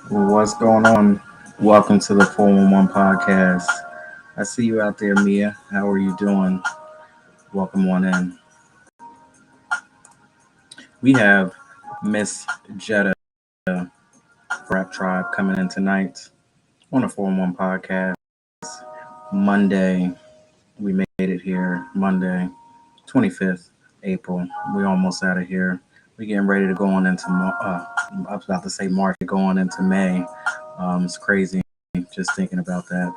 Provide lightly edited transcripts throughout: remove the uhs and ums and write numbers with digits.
What's going on? Welcome to the 411 podcast. I see you out there, Mia. How are you doing? Welcome on in. We have Miss Jetta Rap Tribe coming in tonight on the 411 podcast. Monday, we made it here. Monday, 25th April. We almost out of here. We getting ready to go on into, I was about to say March, going into May. It's crazy just thinking about that.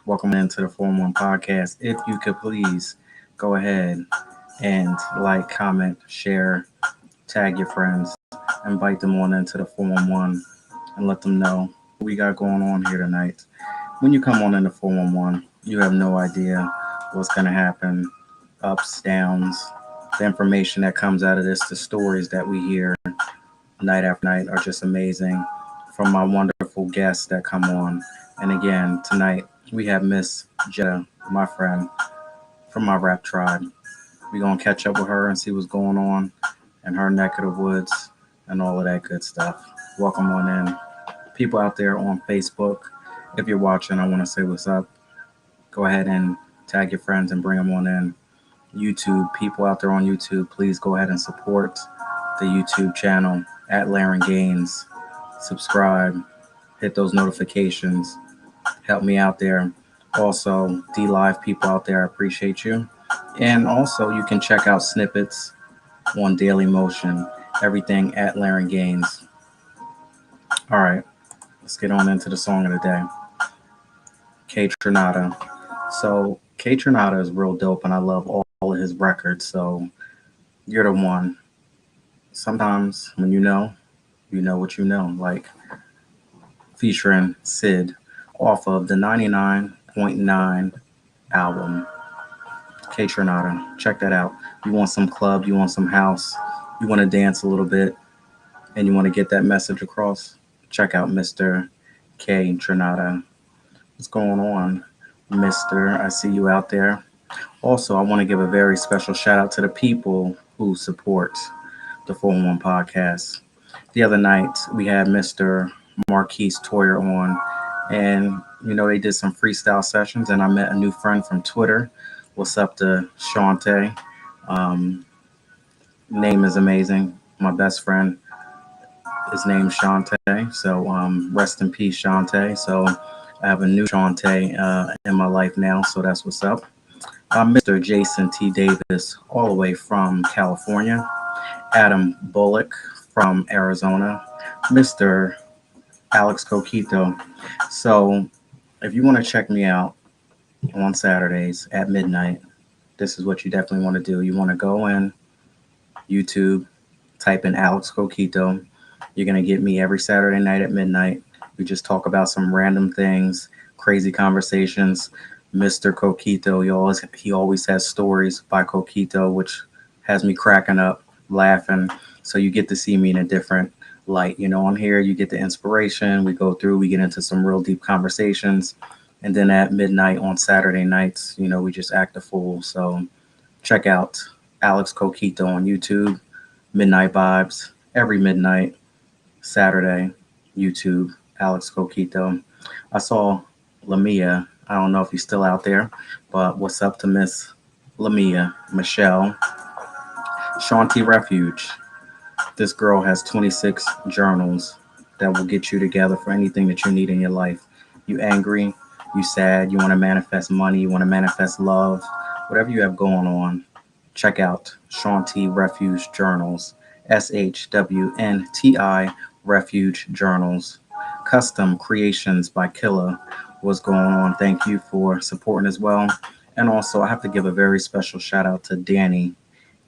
Welcome into the 411 podcast. If you could please go ahead and like, comment, share, tag your friends, invite them on into the 411 and let them know what we got going on here tonight. When you come on into 411, you have no idea what's going to happen, ups, downs, the information that comes out of this, the stories that we hear night after night are just amazing from my wonderful guests that come on. And again, tonight we have Miss Jetta, my friend from my rap tribe. We're going to catch up with her and see what's going on in her neck of the woods and all of that good stuff. Welcome on in. People out there on Facebook, if you're watching, I want to say what's up. Go ahead and tag your friends and bring them on in. YouTube, people out there on YouTube, please go ahead and support the YouTube channel at Laren Gaines. Subscribe, hit those notifications, help me out there. Also, D-Live people out there, I appreciate you. And also, you can check out snippets on Daily Motion, everything at Laren Gaines. All right, let's get on into the song of the day. K Tronada. So, K Tronada is real dope, and I love all of his records. So, you're the one. Sometimes when you know what you know. Like, featuring Sid off of the 99.9 album, K Tronada. Check that out. You want some club, you want some house, you want to dance a little bit, and you want to get that message across, check out Mr. K Tronada. What's going on, Mr.? I see you out there. Also, I want to give a very special shout out to the people who support the 411 podcast. The other night, we had Mr. Marquise Toyer on, and they did some freestyle sessions, and I met a new friend from Twitter. What's up to Shante? Name is amazing. My best friend, his name's Shante. So rest in peace, Shante. So I have a new Shante in my life now. So that's what's up. Mr. Jason T. Davis, all the way from California. Adam Bullock from Arizona. Mr. Alex Coquito. So if you want to check me out on Saturdays at midnight, this is what you definitely want to do. You want to go in YouTube, type in Alex Coquito. You're going to get me every Saturday night at midnight. We just talk about some random things, crazy conversations. Mr. Coquito, he always has stories by Coquito, which has me cracking up, laughing. So you get to see me in a different light. On here, you get the inspiration. We go through, we get into some real deep conversations. And then at midnight on Saturday nights, we just act a fool. So check out Alex Coquito on YouTube, Midnight Vibes, every midnight, Saturday, YouTube, Alex Coquito. I saw Lamia. I don't know if he's still out there, but what's up to Miss Lamia, Michelle, Shanti Refuge. This girl has 26 journals that will get you together for anything that you need in your life. You angry, you sad, you want to manifest money, you want to manifest love, whatever you have going on, check out Shanti Refuge Journals, SHWNTI Refuge Journals. Custom Creations by Killa. What's going on? Thank you for supporting as well. And also, I have to give a very special shout out to Danny.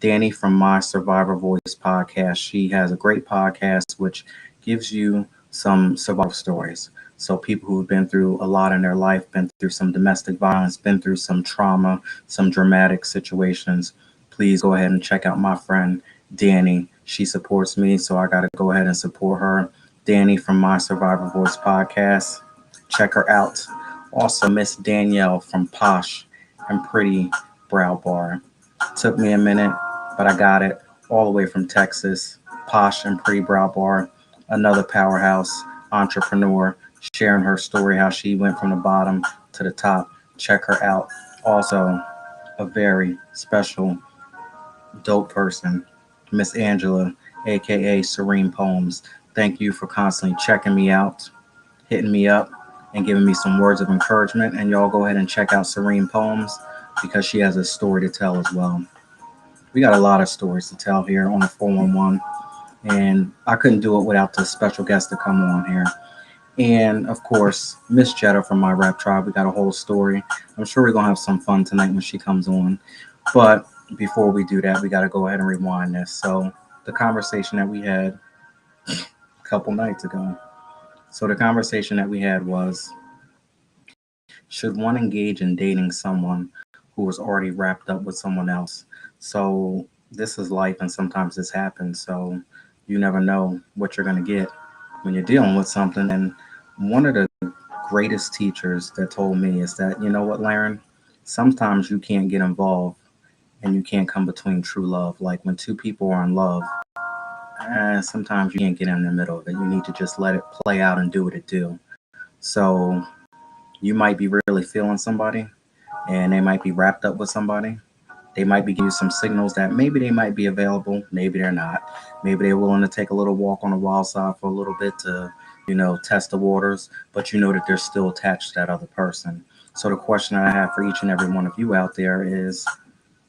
Danny from My Survivor Voice podcast. She has a great podcast which gives you some survival stories. So people who've been through a lot in their life, been through some domestic violence, been through some trauma, some dramatic situations, please go ahead and check out my friend Danny. She supports me, so I got to go ahead and support her. Danny from My Survivor Voice podcast. Check her out. Also, Miss Danielle from Posh and Pretty Brow Bar. Took me a minute, but I got it all the way from Texas. Posh and Pretty Brow Bar, another powerhouse. entrepreneur, sharing her story, how she went from the bottom to the top. Check her out. Also, a very special, dope person, Miss Angela, aka Serene Poems. Thank you for constantly checking me out, hitting me up, and giving me some words of encouragement. And y'all go ahead and check out Serene Poems because she has a story to tell as well. We got a lot of stories to tell here on the 411, and I couldn't do it without the special guest to come on here. And of course, Miss Jetta from my rap tribe. We got a whole story. I'm sure we're gonna have some fun tonight when she comes on. But before we do that, we got to go ahead and rewind this. So the conversation that we had a couple nights ago. So the conversation that we had was, should one engage in dating someone who was already wrapped up with someone else? So this is life, and sometimes this happens. So you never know what you're going to get when you're dealing with something. And one of the greatest teachers that told me is that, you know what, Laren, sometimes you can't get involved and you can't come between true love. Like when two people are in love, sometimes you can't get in the middle of it. You need to just let it play out and do what it do. So you might be really feeling somebody and they might be wrapped up with somebody. They might be giving you some signals that maybe they might be available, maybe they're not. Maybe they're willing to take a little walk on the wild side for a little bit to, test the waters, but you know that they're still attached to that other person. So the question I have for each and every one of you out there is,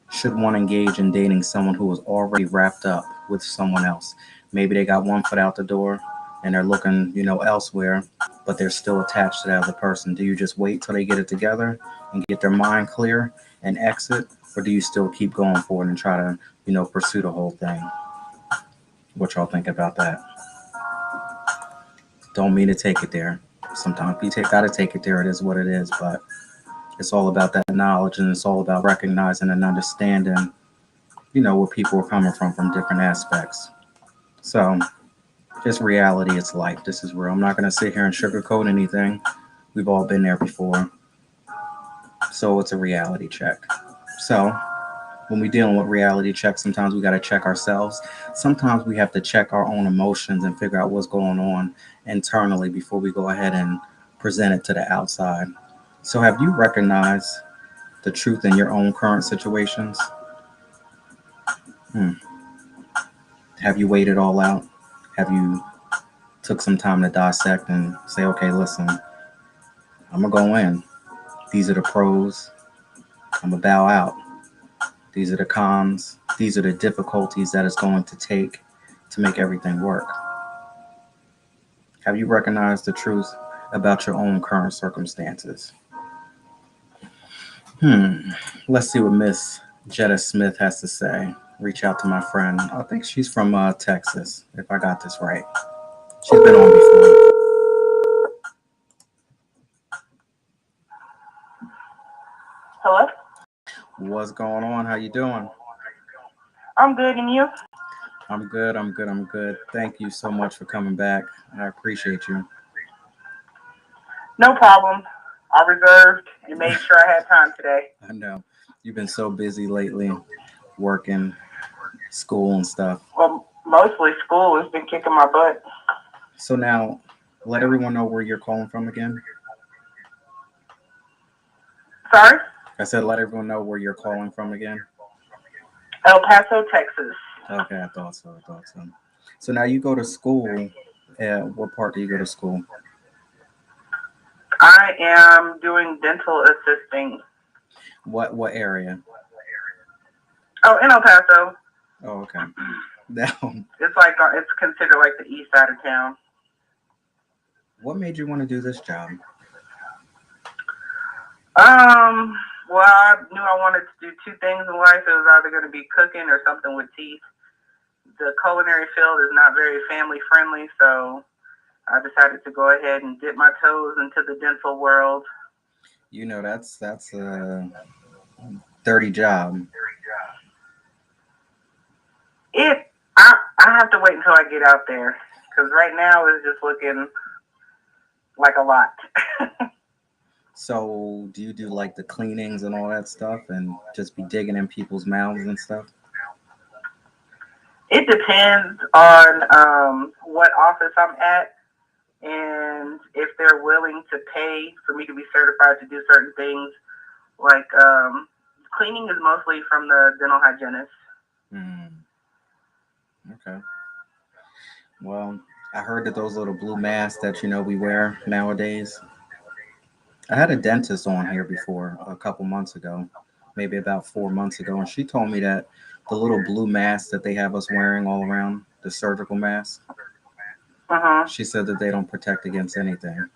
should one engage in dating someone who is already wrapped up with someone else? Maybe they got one foot out the door and they're looking, elsewhere, but they're still attached to that other person. Do you just wait till they get it together and get their mind clear and exit? Or do you still keep going forward and try to, pursue the whole thing? What y'all think about that? Don't mean to take it there. Sometimes gotta take it there. It is what it is, but it's all about that knowledge and it's all about recognizing and understanding, where people are coming from different aspects. So just reality, it's life. This is real. I'm not gonna sit here and sugarcoat anything. We've all been there before. So it's a reality check. So when we're dealing with reality checks, sometimes we got to check ourselves. Sometimes we have to check our own emotions and figure out what's going on internally before we go ahead and present it to the outside. So have you recognized the truth in your own current situations? Hmm. Have you weighed it all out? Have you took some time to dissect and say, okay, listen, I'm gonna go in. These are the pros. I'm gonna bow out. These are the cons. These are the difficulties that it's going to take to make everything work. Have you recognized the truth about your own current circumstances? Let's see what Miss Jetta Smith has to say. Reach out to my friend. I think she's from Texas, if I got this right. She's been on before. Hello? What's going on? How you doing? I'm good, and you? I'm good. I'm good. I'm good. Thank you so much for coming back. I appreciate you. No problem. I reserved and made sure I had time today. I know you've been so busy lately, working, school, and stuff. Well, mostly school has been kicking my butt. So now, let everyone know where you're calling from again. Sorry? I said, let everyone know where you're calling from again. El Paso, Texas. Okay, I thought so. I thought so. So now you go to school. What part do you go to school? I am doing dental assisting. What area? Oh, in El Paso. Oh, okay. Now, It's considered like the east side of town. what made you want to do this job? Um, well, I knew I wanted to do two things in life. It was either going to be cooking or something with teeth. The culinary field is not very family friendly, so I decided to go ahead and dip my toes into the dental world. That's a dirty job. I have to wait until I get out there because right now it's just looking like a lot. So, do you do like the cleanings and all that stuff, and just be digging in people's mouths and stuff? It depends on what office I'm at. and if they're willing to pay for me to be certified to do certain things, like cleaning is mostly from the dental hygienist. Mm, okay. Well, I heard that those little blue masks that we wear nowadays. I had a dentist on here before a couple months ago, maybe about 4 months ago, and she told me that the little blue masks that they have us wearing all around, the surgical masks, Uh-huh. she said that they don't protect against anything.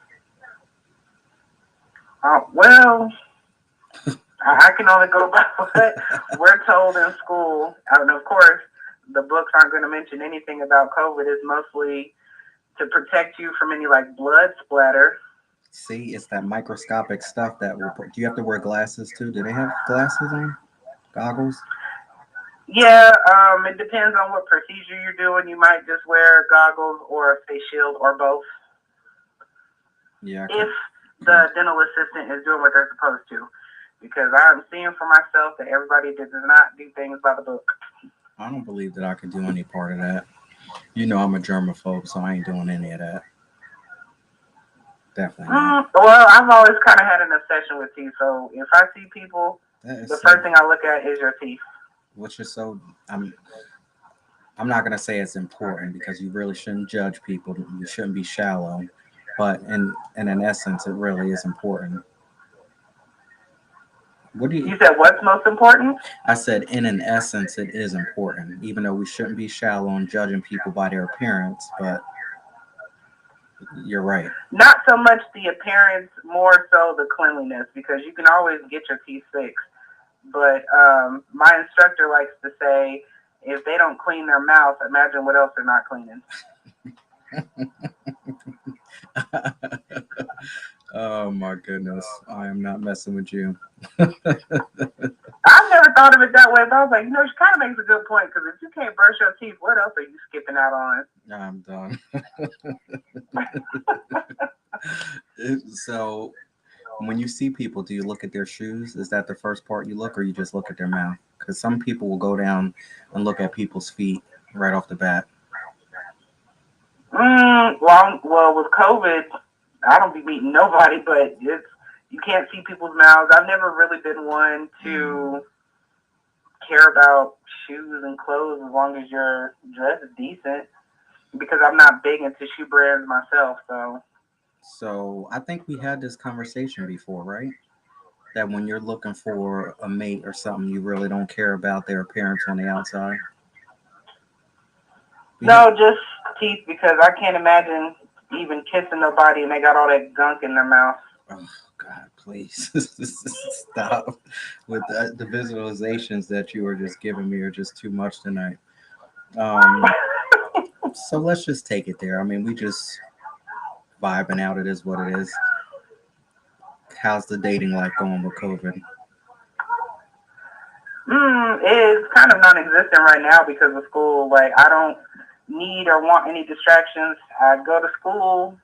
Well, I can only go by what we're told in school. And of course, the books aren't going to mention anything about COVID. It's mostly to protect you from any like blood splatter. See, it's that microscopic stuff that will put. Do you have to wear glasses too? Do they have glasses on? Goggles? Yeah, it depends on what procedure you're doing. You might just wear goggles or a face shield or both Yeah, I if couldn't. the dental assistant is doing what they're supposed to. Because I'm seeing for myself that everybody does not do things by the book. I don't believe that I could do any part of that. I'm a germaphobe, so I ain't doing any of that. Definitely not. Well, I've always kind of had an obsession with teeth. So if I see people, That is the so. first thing I look at is your teeth. Which is so. I'm not gonna say it's important because you really shouldn't judge people. You shouldn't be shallow, but in an essence, it really is important. What do you? You said what's most important? I said in an essence, it is important, even though we shouldn't be shallow and judging people by their appearance. But you're right. Not so much the appearance, more so the cleanliness, because you can always get your teeth fixed. But my instructor likes to say, if they don't clean their mouth, imagine what else they're not cleaning. Oh my goodness, I am not messing with you. I've never thought of it that way, but I was like, she kind of makes a good point, because if you can't brush your teeth, what else are you skipping out on? I'm done. So, when you see people, do you look at their shoes? Is that the first part you look, or you just look at their mouth? Because some people will go down and look at people's feet right off the bat. Well, with COVID, I don't be meeting nobody, but you can't see people's mouths. I've never really been one Mm. to care about shoes and clothes as long as your dress is decent, because I'm not big into shoe brands myself. So So, I think we had this conversation before, right? That when you're looking for a mate or something, you really don't care about their appearance on the outside. We had. no, just teeth, because I can't imagine even kissing nobody and they got all that gunk in their mouth. Oh God, please stop with the visualizations that you are just giving me are just too much tonight. Um, so let's just take it there. I mean, we just vibing out. It is what it is. How's the dating life going with COVID? It's kind of non-existent right now because of school. Like, I don't need or want any distractions. I go to school,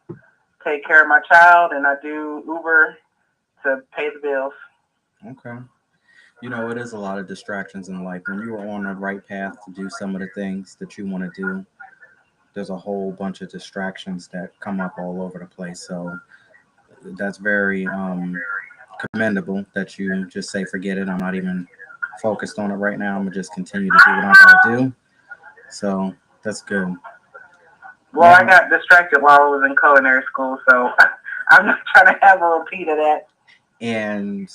take care of my child, and I do Uber to pay the bills. Okay. It is a lot of distractions in life. When you are on the right path to do some of the things that you want to do, there's a whole bunch of distractions that come up all over the place. So that's very commendable that you just say, forget it. I'm not even focused on it right now. I'm going to just continue to do what I'm going to do. So that's good. Well, I Now, got distracted while I was in culinary school, so I'm not trying to have a repeat of that. and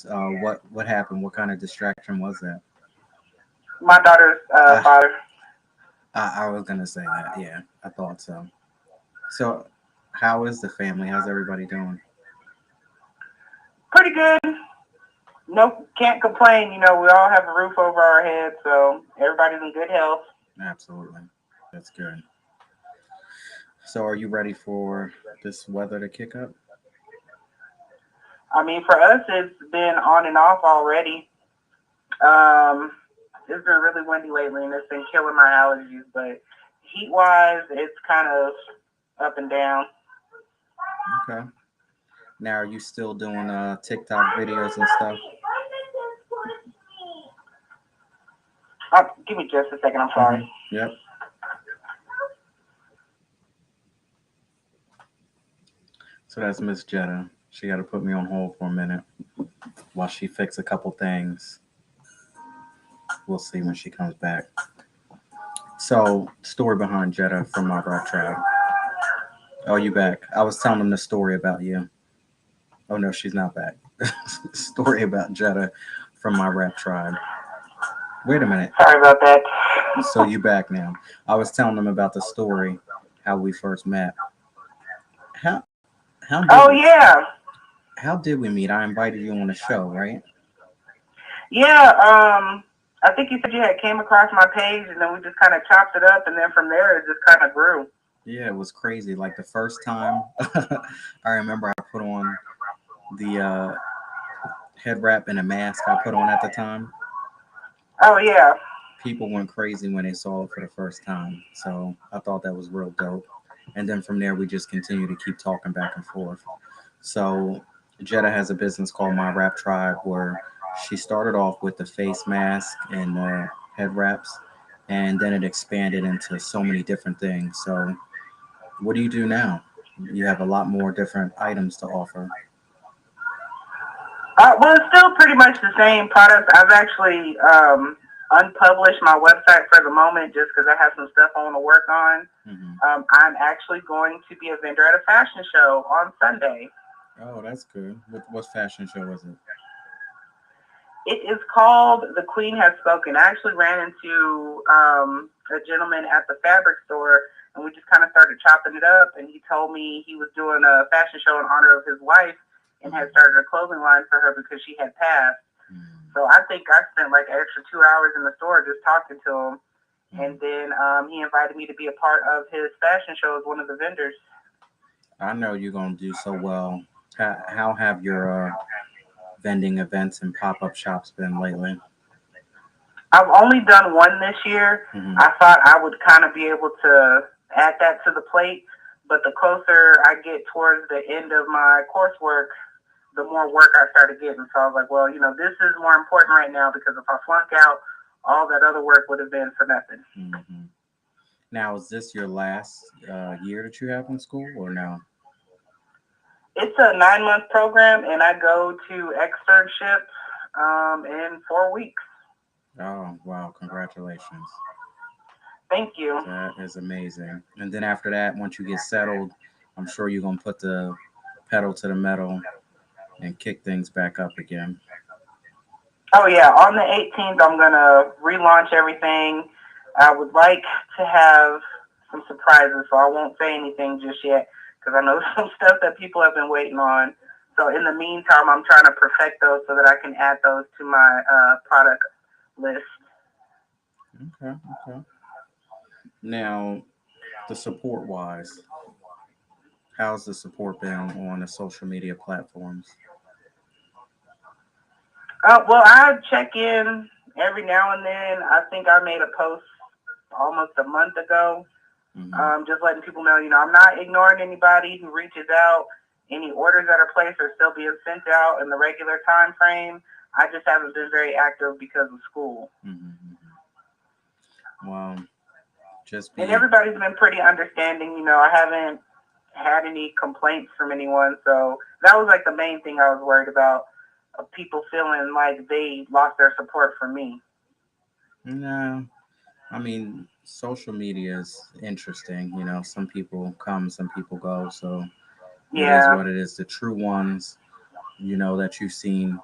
what happened? What kind of distraction was that? My daughter's I, father. I was going to say that. Yeah, I thought so. So, how is the family? How's everybody doing? Pretty good. No, can't complain. We all have a roof over our heads, so everybody's in good health. Absolutely. That's good. So, are you ready for this weather to kick up? I mean, for us, it's been on and off already. Um, it's been really windy lately, and it's been killing my allergies. But heat-wise, it's kind of up and down. Okay. Now, are you still doing TikTok videos and stuff? Give me just a second. I'm Mm-hmm. sorry. Yep. So that's Miss Jetta. She got to put me on hold for a minute while she fix a couple things. We'll see when she comes back. So, story behind Jetta from my rap tribe. Oh, you back? I was telling them the story about you. Oh no, she's not back. Story about Jetta from my rap tribe. Wait a minute. Sorry about that. So you back now? I was telling them about the story, how we first met. How how did Oh we, yeah, how did we meet? I invited you on the show, right? yeah. I think you said you had came across my page, and then we just kind of chopped it up, and then from there it just kind of grew. Yeah, it was crazy. Like the first time, I remember I put on the head wrap and a mask I put on at the time. Oh yeah. People went crazy when they saw it for the first time. So I thought that was real dope. And then from there, we just continue to keep talking back and forth. So Jetta has a business called My Rap Tribe where she started off with the face mask and head wraps, and then it expanded into so many different things. So what do you do now? You have a lot more different items to offer. Well, it's still pretty much the same products. I've actually unpublished my website for the moment just because I have some stuff I want to work on. Hmm. I'm actually going to be a vendor at a fashion show on Sunday. Oh, that's good. What fashion show is it? It is called The Queen Has Spoken. I actually ran into a gentleman at the fabric store, and we just kind of started chopping it up. And he told me he was doing a fashion show in honor of his wife and had started a clothing line for her because she had passed. Mm-hmm. So I think I spent like an extra 2 hours in the store just talking to him. Mm-hmm. And then he invited me to be a part of his fashion show as one of the vendors. I know you're gonna do so well. How have your vending events and pop up shops been lately? I've only done one this year. Hmm. I thought I would kind of be able to add that to the plate, but the closer I get towards the end of my coursework, the more work I started getting. So I was like, well, this is more important right now because if I flunk out, all that other work would have been for nothing. Hmm. Now, is this your last year that you have in school, or no? It's a 9 month program, and I go to externship in 4 weeks. Oh, wow! Congratulations. Thank you. That is amazing. And then after that, once you get settled, I'm sure you're gonna put the pedal to the metal and kick things back up again. Oh yeah, on the 18th, I'm gonna relaunch everything. I would like to have some surprises, so I won't say anything just yet because I know some stuff that people have been waiting on. So in the meantime, I'm trying to perfect those so that I can add those to my product list. Okay, okay. Now, the support wise, how's the support been on the social media platforms? Well, I check in every now and then. I think I made a post almost a month ago, Hmm. just letting people know, I'm not ignoring anybody who reaches out. Any orders that are placed are still being sent out in the regular time frame. I just haven't been very active because of school. Hmm. Well, just And be. everybody's been pretty understanding. I haven't had any complaints from anyone. So that was like the main thing I was worried about, of people feeling like they lost their support from me. No, I mean, social media is interesting. Some people come, some people go. So it is Yeah. what it is. The true ones, that you've seen,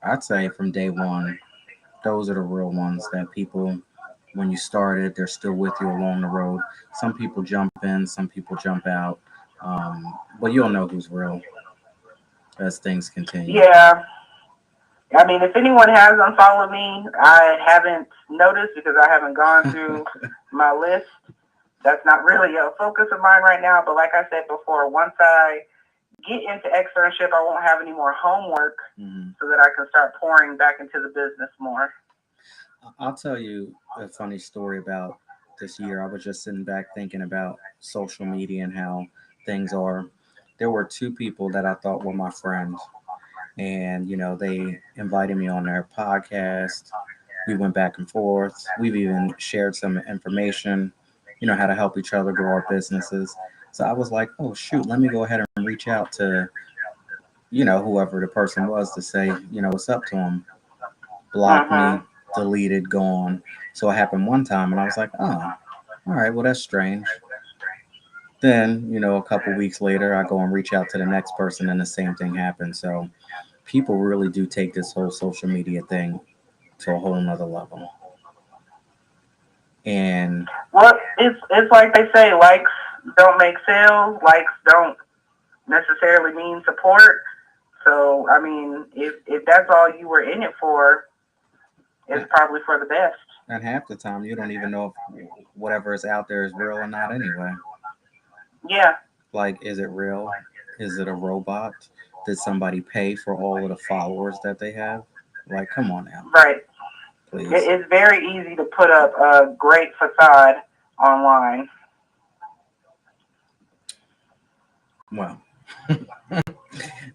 I'd say from day one, those are the real ones that people, when you started, they're still with you along the road. Some people jump in, some people jump out. But you'll know who's real as things continue. Yeah. I mean, if anyone has unfollowed me, I haven't noticed because I haven't gone through my list. That's not really a focus of mine right now. But like I said before, once I get into externship, I won't have any more homework Hmm. so that I can start pouring back into the business more. I'll tell you a funny story about this year. I was just sitting back thinking about social media and how things are. There were two people that I thought were my friends, and they invited me on their podcast. We went back and forth. We've even shared some information, how to help each other grow our businesses. So I was like, oh shoot, let me go ahead and and reach out to, whoever the person was to say, what's up to them. Blocked me, Mhm. deleted, gone. So it happened one time, and I was like, oh, all right, well, that's strange. Then, a couple weeks later, I go and reach out to the next person, and the same thing happens. So people really do take this whole social media thing to a whole nother level. And Well, it's like they say, likes don't make sales. Likes don't necessarily mean support. So I mean, if that's all you were in it for, it's probably for the best. and half the time, you don't even know if whatever is out there is real or not anyway. Yeah. Like, is it real? Is it a robot? Did somebody pay for all of the followers that they have? Like, come on now, Right. please. It's very easy to put up a great facade online. Well,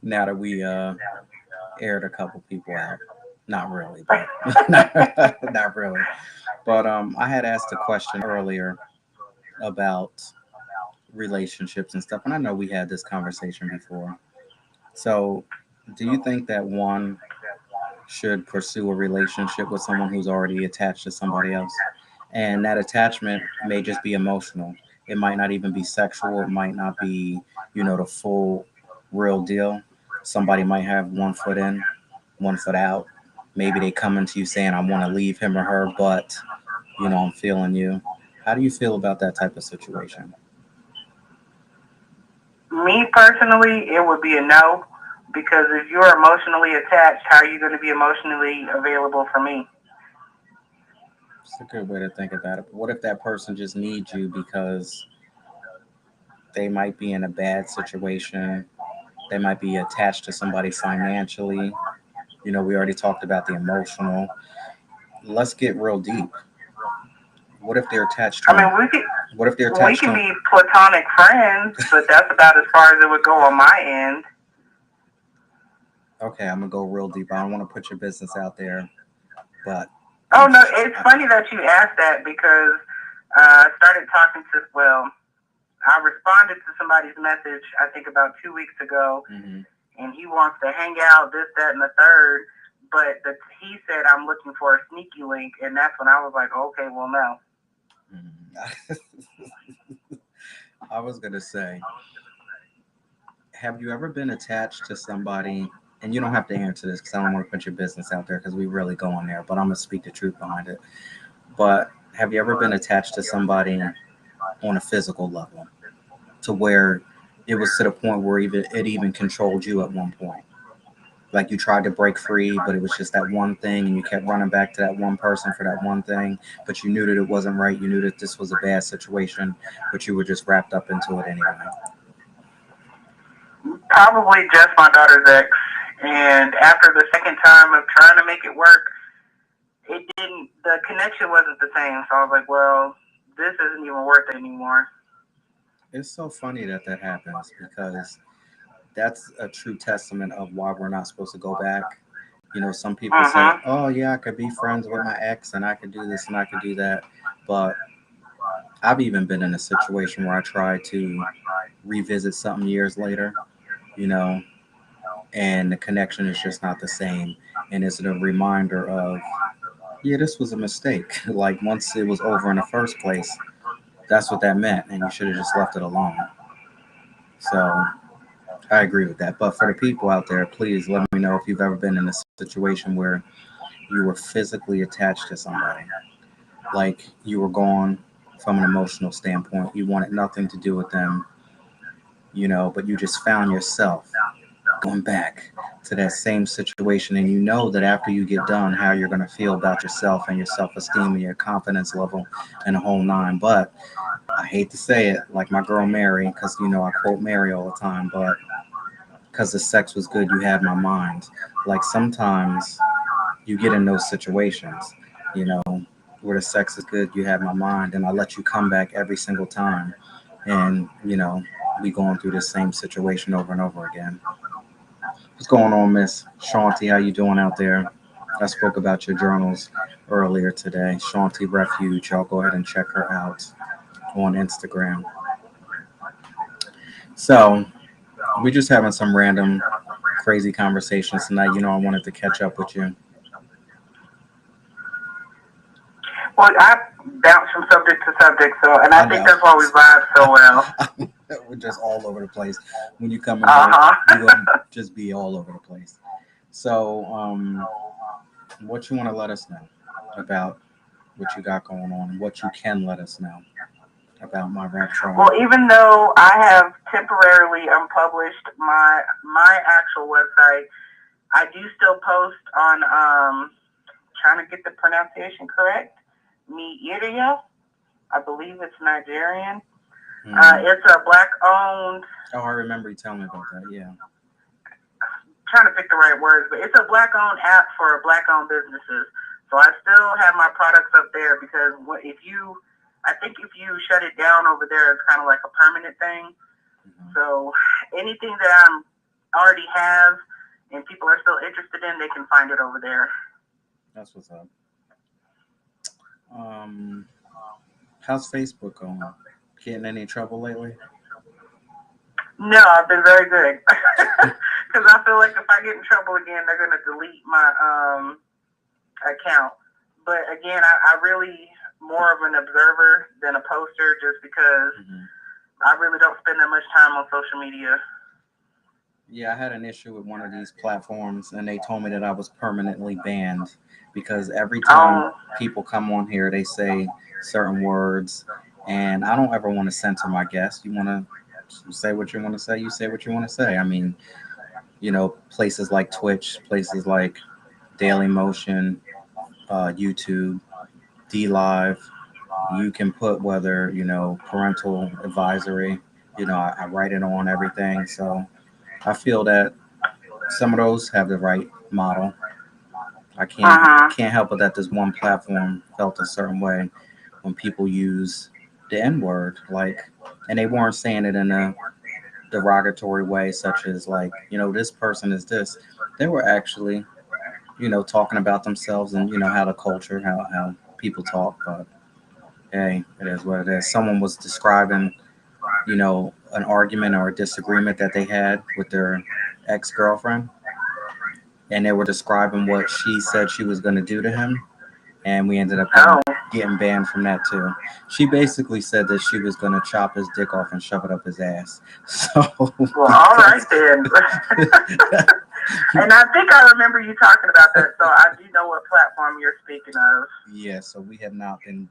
now that we aired a couple people out, not really, but not really. But I had asked a question earlier about relationships and stuff, and I know we had this conversation before. So, do you think that one should pursue a relationship with someone who's already attached to somebody else? And that attachment may just be emotional. It might not even be sexual. It might not be, the full real deal. Somebody might have one foot in, one foot out. Maybe they come into you saying, I want to leave him or her, but, I'm feeling you. How do you feel about that type of situation? Me personally, it would be a no because if you're emotionally attached, how are you going to be emotionally available for me? It's a good way to think about it. But what if that person just needs you because they might be in a bad situation? They might be attached to somebody financially. We already talked about the emotional. Let's get real deep. What if they're attached to I him? mean, What if they're we attached to can him? be platonic friends, but that's about as far as it would go on my end. Okay, I'm gonna go real deep. I don't want to put your business out there, but Oh I'm. no, it's funny that you asked that because I started talking to I responded to somebody's message I think about 2 weeks ago, Mhm. and he wants to hang out, this, that, and the third. But he said I'm looking for a sneaky link, and that's when I was like, okay, well, no. Mhm. I was gonna say, have you ever been attached to somebody? And you don't have to answer this because I don't want to put your business out there because we really go on there. But I'm gonna speak the truth behind it. But have you ever been attached to somebody on a physical level to where it was to the point where it even controlled you at one point? Like you tried to break free, but it was just that one thing, and you kept running back to that one person for that one thing. But you knew that it wasn't right. You knew that this was a bad situation, but you were just wrapped up into it anyway. Probably just my daughter's ex. And after the second time of trying to make it work, it didn't. The connection wasn't the same. So I was like, well, this isn't even worth it anymore. It's so funny that that happens because that's a true testament of why we're not supposed to go back. Some people say, Mhm. "Oh yeah, I could be friends with my ex, and I could do this and I could do that," but I've even been in a situation where I tried to revisit something years later, you know, and the connection is just not the same. And it's a reminder of, yeah, this was a mistake. Like once it was over in the first place, that's what that meant, and you should have just left it alone. So I agree with that. But for the people out there, please let me know if you've ever been in a situation where you were physically attached to somebody, like you were gone from an emotional standpoint. You wanted nothing to do with them, but you just found yourself going back to that same situation. And you know that after you get done, how you're going to feel about yourself and your self esteem and your confidence level and the whole nine. But I hate to say it, like my girl Mary, because, I quote Mary all the time, but because the sex was good, you had my mind. Like sometimes you get in those situations, you know, where the sex is good, you have my mind, and I let you come back every single time. And, we going through the same situation over and over again. What's going on, Miss Shanti? How you doing out there? I spoke about your journals earlier today. Shanti Refuge. Y'all go ahead and check her out on Instagram. So We just having some random crazy conversations tonight. I wanted to catch up with you. Well, I bounce from subject to subject, so and I I think know. that's why we vibe so well. We're just all over the place. When you come in Uh here, you're huh. gonna just be all over the place. So, what you want to let us know about what you got going on, and what you can let us know about my rap tribe? Well, even though I have temporarily unpublished my actual website, I do still post on trying to get the pronunciation correct. Nigeria, I believe it's Nigerian. Mm. It's a black owned. Oh, I remember you telling me about that. Yeah. Trying to pick the right words, but it's a black owned app for black owned businesses. So I still have my products up there because I think if you shut it down over there, it's kind of like a permanent thing. Mm-hmm. So anything that I already have and people are still interested in, they can find it over there. That's what's up. Um, how's Facebook going? Getting any trouble lately? No, I've been very good because I feel like if I get in trouble again, they're gonna delete my account. But again, I really more of an observer than a poster, just because Mm-hmm. I really don't spend that much time on social media. Yeah, I had an issue with one of these platforms, and they told me that I was permanently banned because every time Um, people come on here, they say certain words, and I don't ever want to censor my guests. You want to say what you want to say, you say what you want to say. I mean, places like Twitch, places like Daily Motion, YouTube, D Live, you can put whether, parental advisory, I write it on everything. So I feel that some of those have the right model. I uh-huh. can't help it that this one platform felt a certain way when people use the N word, and they weren't saying it in a derogatory way, such as like, this person is this. They were actually, talking about themselves and how the culture, how people talk. But hey, it is what it is. Someone was describing, an argument or a disagreement that they had with their ex girlfriend, and they were describing what she said she was going to do to him, and we ended up getting Oh, getting banned from that too. She basically said that she was going to chop his dick off and shove it up his ass. So well, all right because then. And I think I remember you talking about that, so I do know what platform you're speaking of. yeah, so we have not been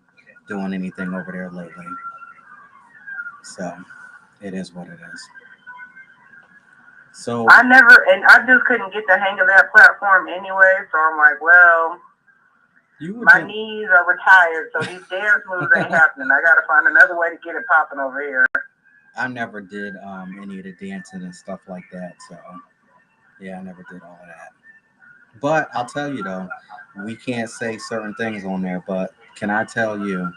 doing anything over there lately. So it is what it is. So And I just couldn't get the hang of that platform anyway, so I'm like, well, you were my doing. knees are retired, so these dance moves ain't happening. I gotta find another way to get it popping over here. I never did any of the dancing and stuff like that. So yeah, I never did all of that. But I'll tell you though, we can't say certain things on there. But can I tell you,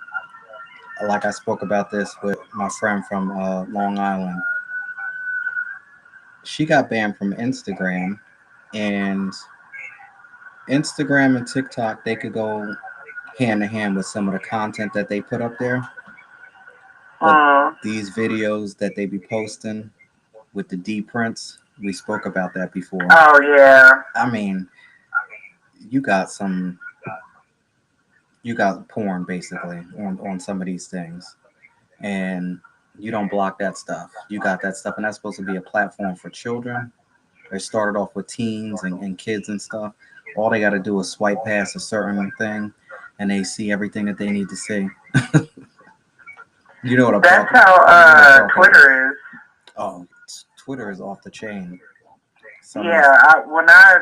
like I spoke about this with my friend from Long Island, she got banned from Instagram, and Instagram and TikTok, they could go hand to hand with some of the content that they put up there. But Mm. these videos that they be posting with the D prints, we spoke about that before. Oh yeah. I mean, you got some, you got porn basically on some of these things, and you don't block that stuff. You got that stuff, and that's supposed to be a platform for children. They started off with teens and kids and stuff. All they got to do is swipe past a certain thing, and they see everything that they need to see. You know what I'm That's talking. how You know what I'm talking about. Twitter is. Oh, Twitter is off the chain. Some of these. Yeah, when I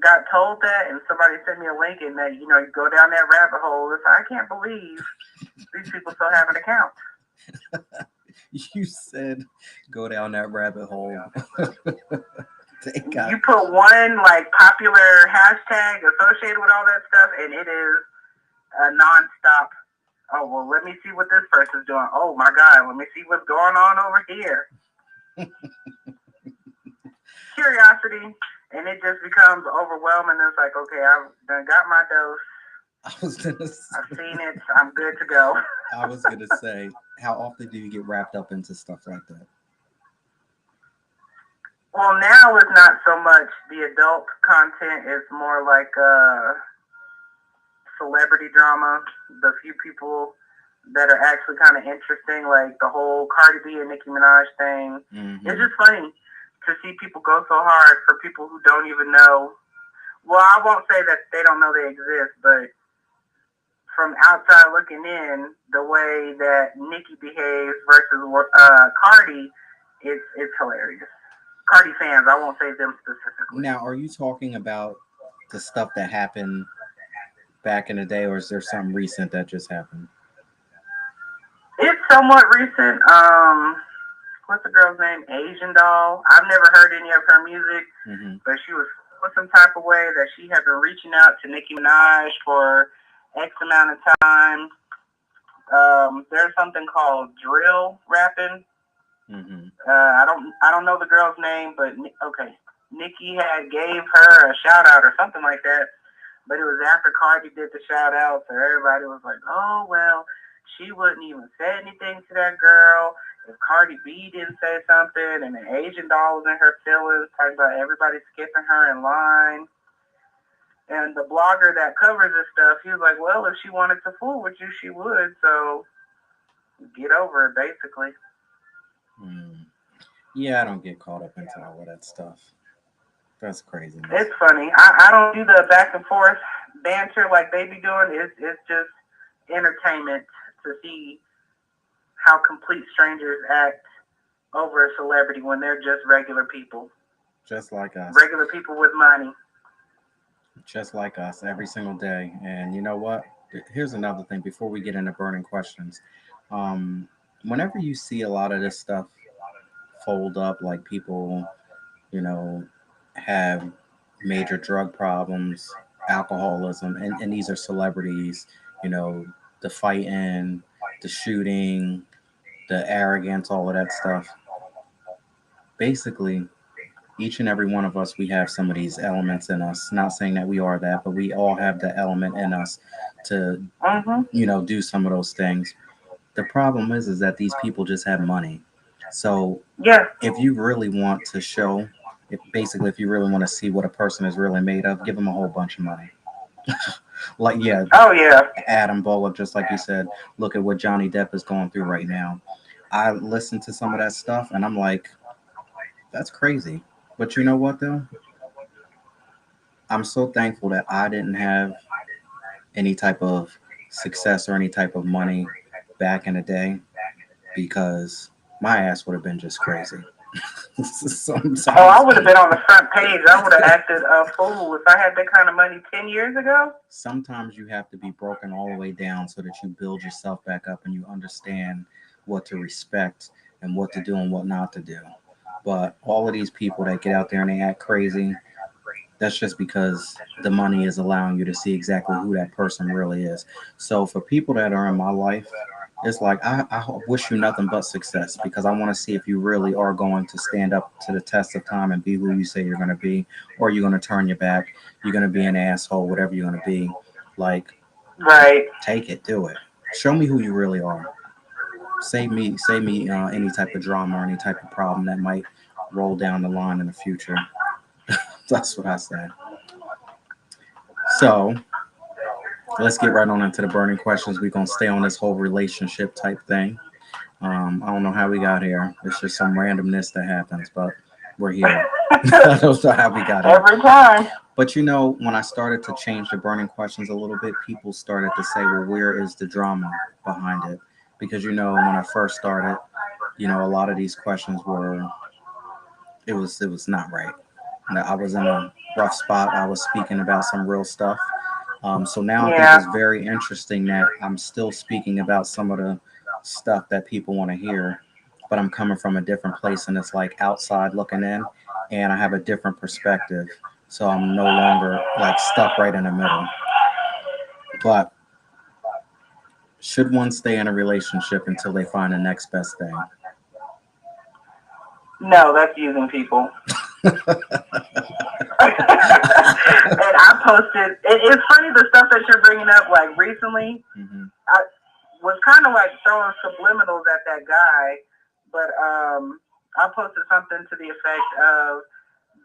got told that and somebody sent me a link and that, you go down that rabbit hole, it's, I can't believe these people still have an account. You said go down that rabbit hole. They got. You put one like popular hashtag associated with all that stuff and it is a nonstop. Oh, well, let me see what this person's doing. Oh my God, let me see what's going on over here. Curiosity, and it just becomes overwhelming. It's like, okay, I've done got my dose. I was gonna. I've seen it. I'm good to go. I was gonna say, how often do you get wrapped up into stuff like that? Well, now it's not so much the adult content. It's more like celebrity drama. The few people that are actually kind of interesting, like the whole Cardi B and Nicki Minaj thing. Mm-hmm. It's just funny to see people go so hard for people who don't even know. Well, I won't say that they don't know they exist, but from outside looking in, the way that Nicki behaves versus Cardi, it's hilarious. Cardi fans, I won't say them specifically. Now, are you talking about the stuff that happened back in the day, or is there something recent that just happened? It's somewhat recent. What's the girl's name? Asian Doll. I've never heard any of her music, Mm-hmm. but she was feeling some type of way that she had been reaching out to Nicki Minaj for X amount of time. There's something called drill rapping. Mm-hmm. I don't know the girl's name, but okay, Nicki had gave her a shout out or something like that. But it was after Cardi did the shout out, so everybody was like, "Oh well, she wouldn't even say anything to that girl if Cardi B didn't say something." And the Asian doll was in her feelings, talking about everybody skipping her in line. And the blogger that covers this stuff, he was like, "Well, if she wanted to fool with you, she would. So get over it, basically." Mm. Yeah, I don't get caught up into all of that stuff. That's craziness. It's funny. I don't do the back and forth banter like they be doing. It's just entertainment to see how complete strangers act over a celebrity when they're just regular people. Just like us. Regular people with money. Just like us every single day. And you know what? Here's another thing before we get into burning questions. Um, Whenever you see a lot of this stuff fold up, like people, you know, have major drug problems, alcoholism, and these are celebrities, you know, the fighting, the shooting, the arrogance, all of that stuff. Basically, each and every one of us, we have some of these elements in us. Not saying that we are that, but we all have the element in us to, Mm-hmm. do some of those things. The problem is that these people just have money. So Yes. if you really want to show, if you really want to see what a person is really made of, give them a whole bunch of money. Like, yeah, Oh yeah. Adam Bullock, just like you said, look at what Johnny Depp is going through right now. I listened to some of that stuff and I'm like, that's crazy. But you know what, though? I'm so thankful that I didn't have any type of success or any type of money back in the day because my ass would have been just crazy. Oh, sometimes, I would have been on the front page. I would have acted a fool if I had that kind of money 10 years ago. sometimes you have to be broken all the way down so that you build yourself back up and you understand what to respect and what to do and what not to do. But all of these people that get out there and they act crazy, that's just because the money is allowing you to see exactly who that person really is. So for people that are in my life, it's like I wish you nothing but success because I want to see if you really are going to stand up to the test of time and be who you say you're going to be, or you're going to turn your back, you're going to be an asshole, whatever you're going to be. Like, Right. take it, do it. Show me who you really are. Save me any type of drama or any type of problem that might roll down the line in the future. That's what I say. So let's get right on into the burning questions. We're gonna stay on this whole relationship type thing. I don't know how we got here. It's just some randomness that happens, but we're here. I don't know how we got here. Every time. But when I started to change the burning questions a little bit, people started to say, well, where is the drama behind it? Because when I first started, a lot of these questions were it was not right. I was in a rough spot. I was speaking about some real stuff. So now I think Yeah. it's very interesting that I'm still speaking about some of the stuff that people want to hear, but I'm coming from a different place and it's like outside looking in and I have a different perspective. So I'm no longer like stuck right in the middle. But should one stay in a relationship until they find the next best thing? No, that's using people. And I posted. It's funny the stuff that you're bringing up. Like recently, Mm-hmm. I was kind of like throwing subliminals at that guy, but I posted something to the effect of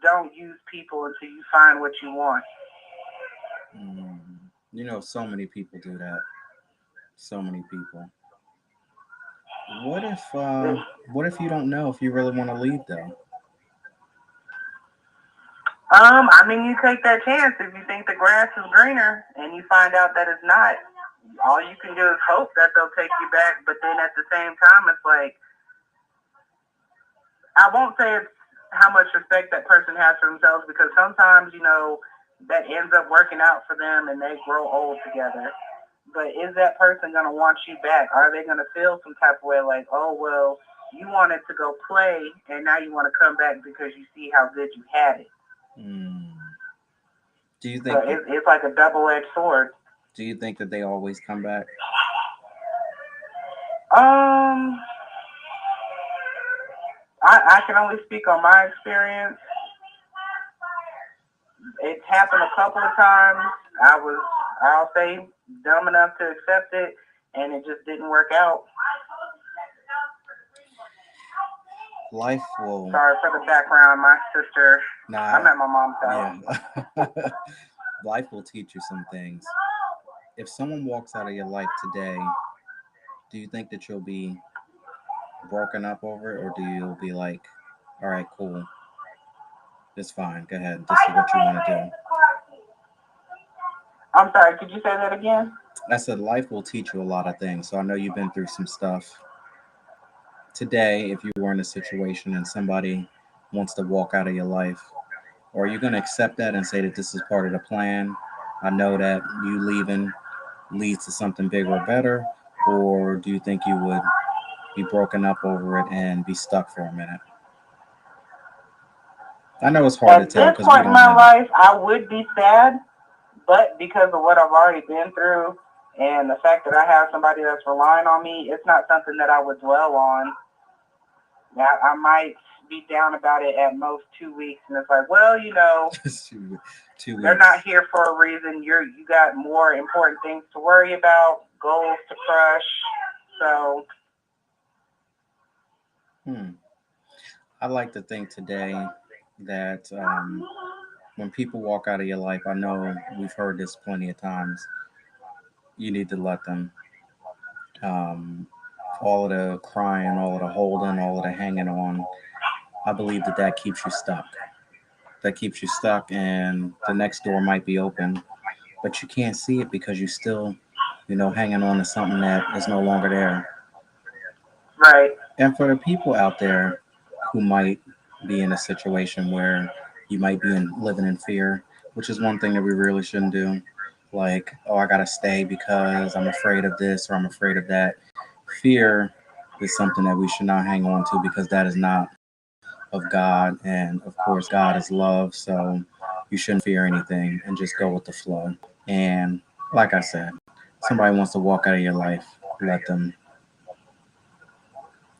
don't use people until you find what you want. Mm. You know, so many people do that. So many people. What if uh, It, what if you don't know if you really want to leave though? I mean, you take that chance if you think the grass is greener and you find out that it's not. All you can do is hope that they'll take you back, but then at the same time, it's like I won't say it's how much respect that person has for themselves because sometimes that ends up working out for them and they grow old together. But is that person going to want you back? Are they going to feel some type of way like, oh, well, you wanted to go play and now you want to come back because you see how good you had it? Mm. Do you So think it's like a double-edged sword. do you think that they always come back? Um, I can only speak on my experience. It's happened a couple of times. I'll say, dumb enough to accept it, and it just didn't work out. Life will Sorry for the background. My sister, not. I'm at my mom's house. Yeah. Life will teach you some things. If someone walks out of your life today, do you think that you'll be broken up over it, or do you be like, all right, cool, it's fine, go ahead, this is what you want to do? I'm sorry, could you say that again? I said life will teach you a lot of things. So I know you've been through some stuff. Today, if you were in a situation and somebody wants to walk out of your life, or are you going to accept that and say that this is part of the plan? I know that you leaving leads to something bigger or better, or do you think you would be broken up over it and be stuck for a minute? I know it's hard to At tell this because we point in don't my know. life, I would be sad, but because of what I've already been through and the fact that I have somebody that's relying on me, it's not something that I would dwell on. I might be down about it at most 2 weeks, and it's like, well, two, two they're not weeks. here for a reason. You got more important things to worry about, goals to crush. So Hmm. I like to think today that when people walk out of your life, I know we've heard this plenty of times. You need to let them. Um, all of the crying, all of the holding, all of the hanging on. I believe that that keeps you stuck. That keeps you stuck, and the next door might be open, but you can't see it because you still, hanging on to something that is no longer there. right, And for the people out there who might be in a situation where you might be living in fear, which is one thing that we really shouldn't do. Like, oh, I gotta stay because I'm afraid of this or I'm afraid of that. Fear is something that we should not hang on to because that is not of God. And of course, God is love. So you shouldn't fear anything and just go with the flow. And like I said, somebody wants to walk out of your life, let them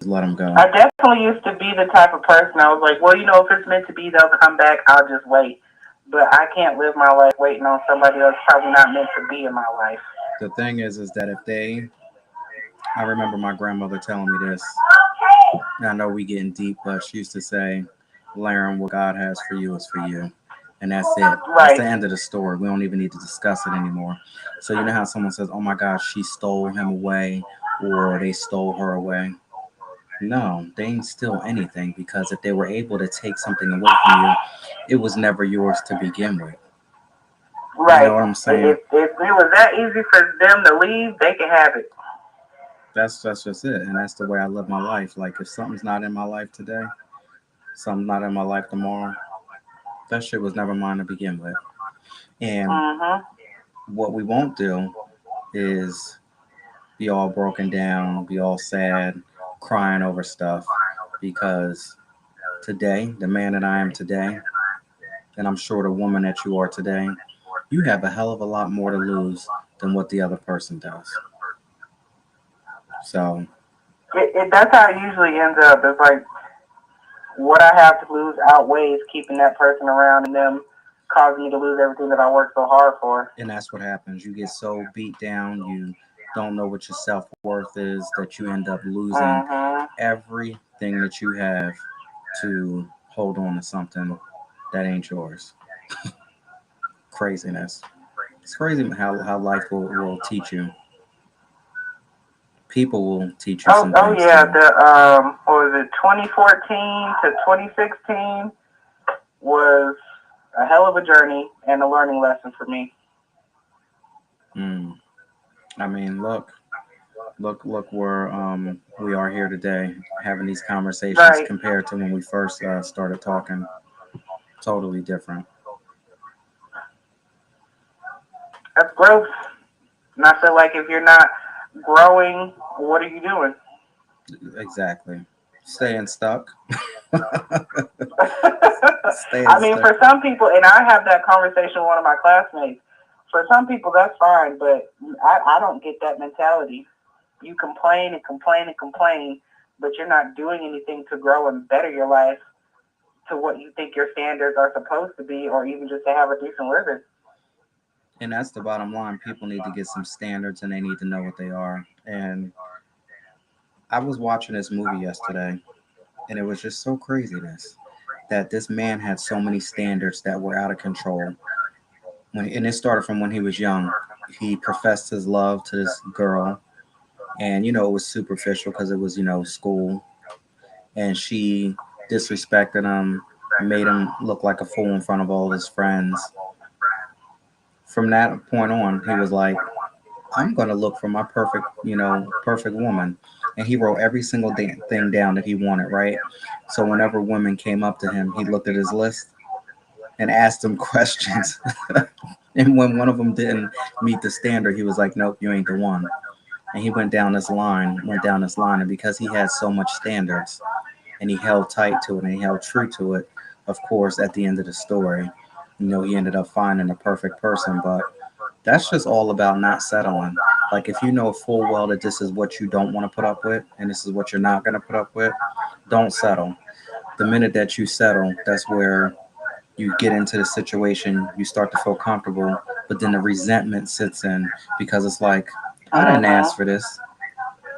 let them go. I definitely used to be the type of person I was like, well, if it's meant to be, they'll come back. I'll just wait. But I can't live my life waiting on somebody else probably not meant to be in my life. The thing is that if they, I remember my grandmother telling me this. I know we getting deep, but she used to say, "Learn what God has for you is for you," and that's it. That's Right. the end of the story. We don't even need to discuss it anymore. So you know how someone says, "Oh my gosh, she stole him away," or "They stole her away." No, they ain't steal anything because if they were able to take something away from you, it was never yours to begin with. You know Right. what I'm saying? If it was that easy for them to leave, they can have it. That's just it, and that's the way I live my life. Like if something's not in my life today, something's not in my life tomorrow. That shit was never mine to begin with. And Mhm. what we won't do is be all broken down, be all sad, crying over stuff, because today, the man that I am today, and I'm sure the woman that you are today, you have a hell of a lot more to lose than what the other person does. So, That's how it usually ends up. It's like what I have to lose outweighs keeping that person around and them causing me to lose everything that I worked so hard for. and that's what happens. You get so beat down, you don't know what your self worth is, that you end up losing Mhm. everything that you have to hold on to something that ain't yours. Craziness. It's crazy how life will teach you. People will teach you some Oh things yeah, too. the what was it 2014 to 2016 was a hell of a journey and a learning lesson for me. Mm. I mean, look where we are here today, having these conversations Right, compared to when we first started talking. Totally different. that's growth. And I feel like if you're not growing, what are you doing? Exactly. Staying stuck. Staying I mean, stuck. for some people, and I have that conversation with one of my classmates. For some people, that's fine, but I don't get that mentality. You complain and complain and complain, but you're not doing anything to grow and better your life to what you think your standards are supposed to be, or even just to have a decent living. And that's the bottom line. People need to get some standards and they need to know what they are. And I was watching this movie yesterday and it was just so craziness that this man had so many standards that were out of control. And it started from when he was young. He professed his love to this girl, and it was superficial because it was school, and she disrespected him, made him look like a fool in front of all his friends. From that point on, he was like, I'm going to look for my perfect woman. And he wrote every single thing down that he wanted, right? So whenever women came up to him, he looked at his list and asked them questions. And when one of them didn't meet the standard, he was like, nope, you ain't the one. And he went down this line. And because he had so much standards and he held tight to it and he held true to it, of course, at the end of the story, he ended up finding the perfect person. But that's just all about not settling. Like if you know full well that this is what you don't want to put up with and this is what you're not going to put up with, don't settle. The minute that you settle, that's where you get into the situation, you start to feel comfortable, but then the resentment sits in because it's like, I didn't Uh-huh. ask for this.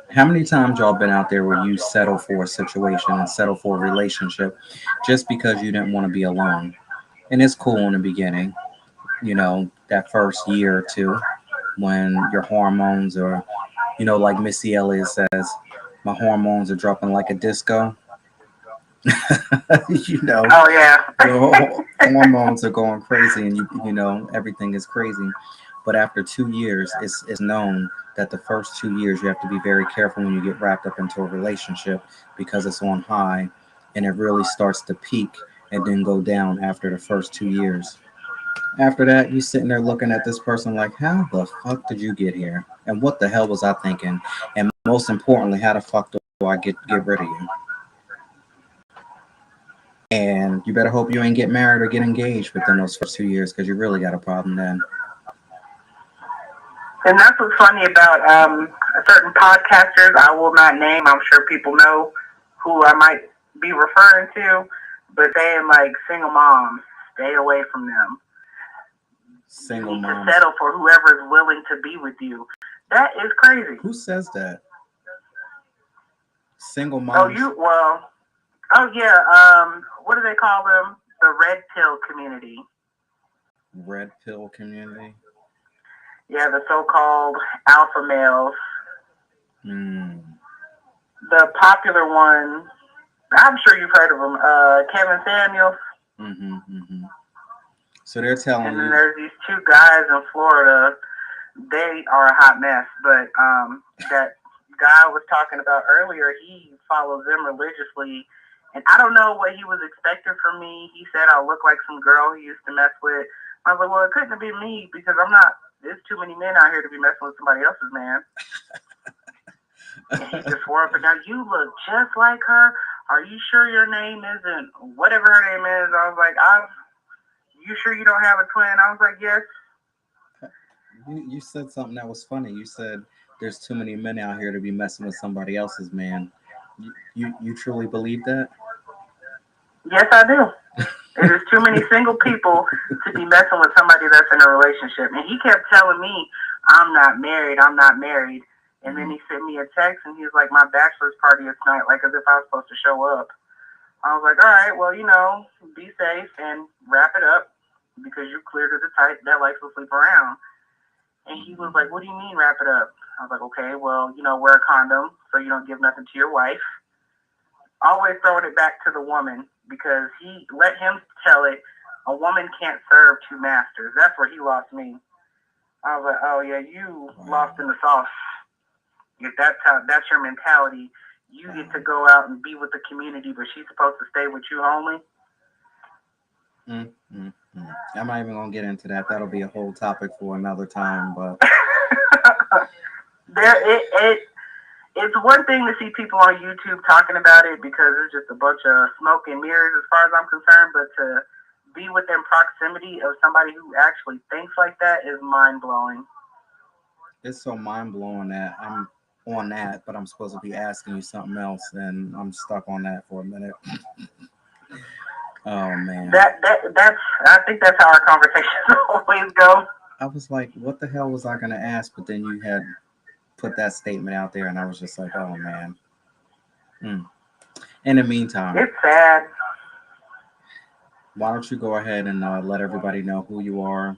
How many times y'all been out there where you settle for a situation and settle for a relationship just because you didn't want to be alone? And it's cool in the beginning, that first year or two when your hormones are, like Missy Elliott says, my hormones are dropping like a disco. you know, Oh yeah. your hormones are going crazy and everything is crazy. But after 2 years, it's known that the first 2 years you have to be very careful when you get wrapped up into a relationship because it's on high and it really starts to peak and then go down after the first 2 years. After that, you sitting there looking at this person like, how the fuck did you get here? And what the hell was I thinking? And most importantly, how the fuck do I get rid of you? And you better hope you ain't get married or get engaged within those first 2 years because you really got a problem then. And that's what's funny about certain podcasters I will not name. I'm sure people know who I might be referring to, but saying like single moms, stay away from them. You Single need to moms. settle for whoever is willing to be with you. That is crazy. Who says that? Single Oh, moms. oh yeah, what do they call them? The red pill community. Red pill community. Yeah, the so-called alpha males. Hmm. The popular one, I'm sure you've heard of them, Kevin Samuels. Mm-hmm. Mm-hmm. So they're telling And then you. there's these two guys in Florida. They are a hot mess. But that guy I was talking about earlier, he follows them religiously. And I don't know what he was expecting from me. He said I look like some girl he used to mess with. I was like, well, it couldn't have been me because I'm not. There's too many men out here to be messing with somebody else's man. And he just swore up and down, you look just like her. Are you sure your name isn't whatever her name is? I was like, you sure you don't have a twin? I was like, yes. You said something that was funny. You said there's too many men out here to be messing with somebody else's man. You truly believe that? Yes, I do. There's too many single people to be messing with somebody that's in a relationship. And he kept telling me, I'm not married, I'm not married. And then Mm-hmm. he sent me a text and he was like, my bachelor's party is tonight, like as if I was supposed to show up. I was like, all right, well, be safe and wrap it up because you cleared as the type that likes to sleep around. And he was like, what do you mean wrap it up? I was like, okay, well, wear a condom so you don't give nothing to your wife. Always throwing it back to the woman because he let him tell it. A woman can't serve two masters. That's where he lost me. I was like, oh yeah, you lost in the sauce. If that's your mentality, you get to go out and be with the community, but she's supposed to stay with you only. I'm not even gonna get into that. That'll be a whole topic for another time. But it's one thing to see people on YouTube talking about it because it's just a bunch of smoke and mirrors as far as I'm concerned, but to be within proximity of somebody who actually thinks like that is mind blowing. it's so mind blowing that I'm on that, but I'm supposed to be asking you something else, and I'm stuck on that for a minute. Oh man. That's I think that's how our conversations always go. I was like, what the hell was I gonna ask? But then you had put that statement out there, and I was just like, oh man. In the meantime, it's sad. why don't you go ahead and let everybody know who you are,